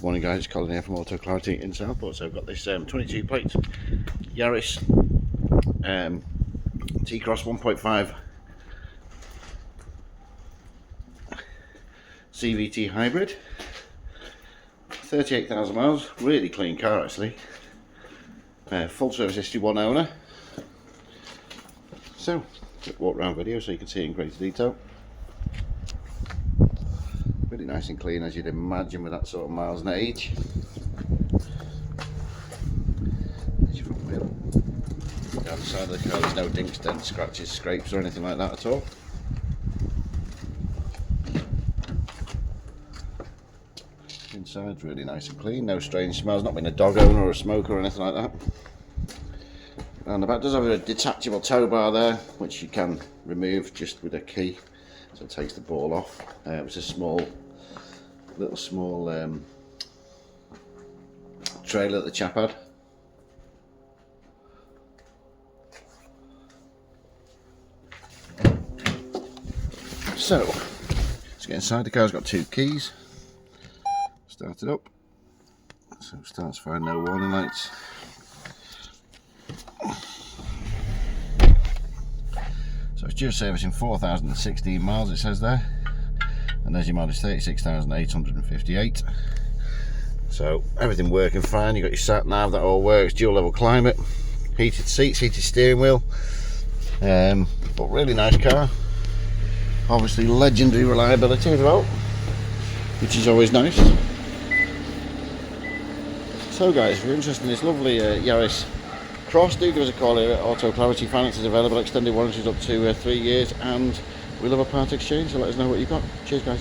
Morning guys, Colin here from Auto Clarity in Southport. So I've got this 22 plate YARIS T-Cross 1.5 CVT hybrid, 38,000 miles, really clean car actually, full service history, one owner. So quick walk around video so you can see it in greater detail. Really nice and clean, as you'd imagine with that sort of miles and age. There's your front wheel. Down the side of the car there's no dinks, dents, scratches, scrapes or anything like that at all. Inside's really nice and clean, no strange smells, not being a dog owner or a smoker or anything like that. And the back does have a detachable tow bar there, which you can remove just with a key, so it takes the ball off. It's a little small trailer that the chap had. So let's get inside. The car's got two keys. Start it up. So it starts fine, no warning lights. So it's due servicing 4,016 miles, it says there, and as your mileage 36,858. So everything working fine. You've got your sat nav, that all works, dual level climate, heated seats, heated steering wheel, but really nice car. Obviously legendary reliability as well, which is always nice. So guys, if you're interested in this lovely YARIS Cross, do give us a call here at Auto Clarity. Finance is available, extended warranties up to 3 years, and we love a part exchange, so let us know what you've got. Cheers guys.